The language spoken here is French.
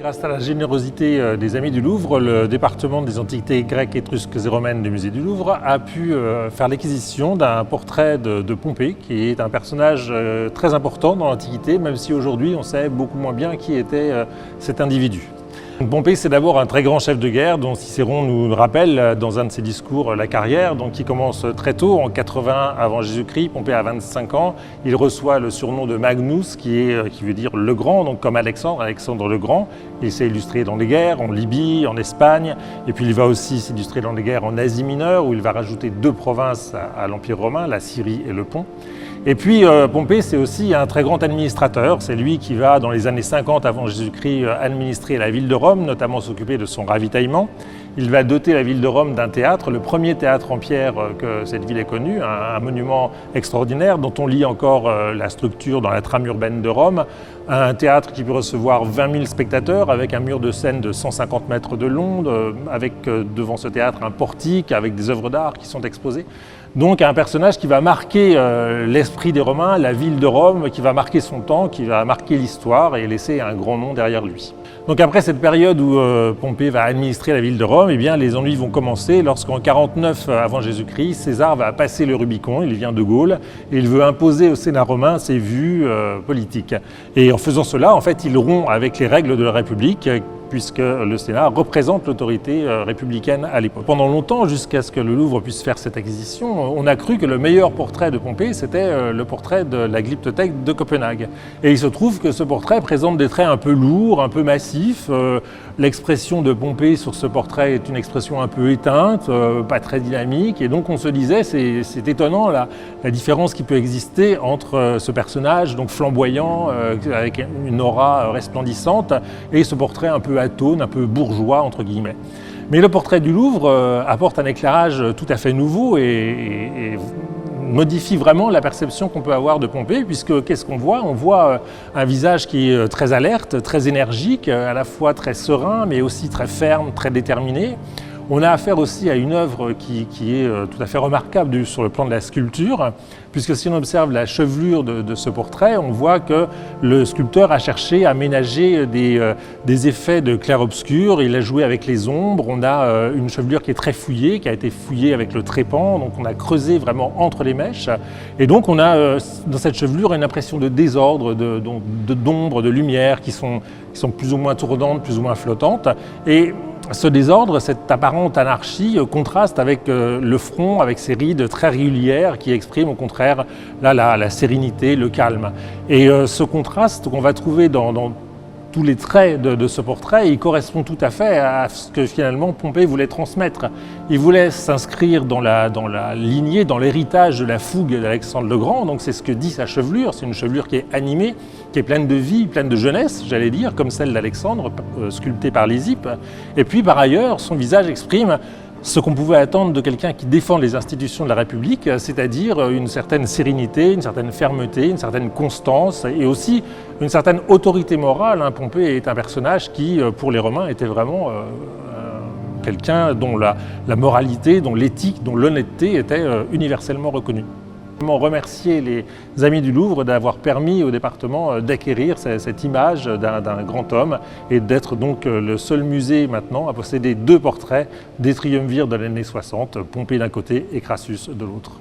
Grâce à la générosité des Amis du Louvre, le département des antiquités grecques, étrusques et romaines du musée du Louvre a pu faire l'acquisition d'un portrait de Pompée, qui est un personnage très important dans l'Antiquité, même si aujourd'hui on sait beaucoup moins bien qui était cet individu. Pompée, c'est d'abord un très grand chef de guerre dont Cicéron nous rappelle dans un de ses discours la carrière, donc qui commence très tôt, en 80 avant Jésus-Christ. Pompée a 25 ans, il reçoit le surnom de Magnus, qui veut dire le grand, donc comme Alexandre le Grand. Il s'est illustré dans les guerres en Libye, en Espagne, et puis il va aussi s'illustrer dans les guerres en Asie mineure, où il va rajouter 2 provinces à l'Empire romain, la Syrie et le Pont. Et puis Pompée, c'est aussi un très grand administrateur. C'est lui qui va, dans les années 50 avant Jésus-Christ, administrer la ville de Rome, notamment s'occuper de son ravitaillement. Il va doter la ville de Rome d'un théâtre, le premier théâtre en pierre que cette ville ait connu, un monument extraordinaire dont on lit encore la structure dans la trame urbaine de Rome. Un théâtre qui peut recevoir 20 000 spectateurs avec un mur de scène de 150 mètres de long, avec devant ce théâtre un portique avec des œuvres d'art qui sont exposées. Donc un personnage qui va marquer l'esprit des Romains, la ville de Rome, qui va marquer son temps, qui va marquer l'histoire et laisser un grand nom derrière lui. Donc après cette période où Pompée va administrer la ville de Rome, eh bien, les ennuis vont commencer lorsqu'en 49 avant Jésus-Christ, César va passer le Rubicon, il vient de Gaulle, et il veut imposer au Sénat romain ses vues politiques. Et en faisant cela, en fait, il rompt avec les règles de la République, puisque le Sénat représente l'autorité républicaine à l'époque. Pendant longtemps, jusqu'à ce que le Louvre puisse faire cette acquisition, on a cru que le meilleur portrait de Pompée, c'était le portrait de la glyptothèque de Copenhague. Et il se trouve que ce portrait présente des traits un peu lourds, un peu massifs. L'expression de Pompée sur ce portrait est une expression un peu éteinte, pas très dynamique. Et donc on se disait, c'est étonnant la différence qui peut exister entre ce personnage donc flamboyant, avec une aura resplendissante, et ce portrait un peu atone, un peu bourgeois, entre guillemets. Mais le portrait du Louvre apporte un éclairage tout à fait nouveau et modifie vraiment la perception qu'on peut avoir de Pompée, puisque qu'est-ce qu'on voit? On voit un visage qui est très alerte, très énergique, à la fois très serein, mais aussi très ferme, très déterminé. On a affaire aussi à une œuvre qui est tout à fait remarquable sur le plan de la sculpture, puisque si on observe la chevelure de ce portrait, on voit que le sculpteur a cherché à ménager des effets de clair-obscur. Il a joué avec les ombres. On a une chevelure qui est très fouillée, qui a été fouillée avec le trépan, donc on a creusé vraiment entre les mèches. Et donc on a dans cette chevelure une impression de désordre, d'ombre, de lumière qui sont plus ou moins tournantes, plus ou moins flottantes. Et ce désordre, cette apparente anarchie contraste avec le front, avec ses rides très régulières qui expriment au contraire là, la sérénité, le calme. Et ce contraste qu'on va trouver dans tous les traits de ce portrait, il correspond tout à fait à ce que finalement Pompée voulait transmettre. Il voulait s'inscrire dans la lignée, dans l'héritage de la fougue d'Alexandre le Grand, donc c'est ce que dit sa chevelure, c'est une chevelure qui est animée, qui est pleine de vie, pleine de jeunesse, j'allais dire, comme celle d'Alexandre, sculptée par Lysippe. Et puis par ailleurs, son visage exprime ce qu'on pouvait attendre de quelqu'un qui défend les institutions de la République, c'est-à-dire une certaine sérénité, une certaine fermeté, une certaine constance et aussi une certaine autorité morale. Pompée est un personnage qui, pour les Romains, était vraiment quelqu'un dont la moralité, dont l'éthique, dont l'honnêteté était universellement reconnue. Remercier les Amis du Louvre d'avoir permis au département d'acquérir cette image d'un grand homme et d'être donc le seul musée maintenant à posséder 2 portraits des triumvirs de l'année 60, Pompée d'un côté et Crassus de l'autre.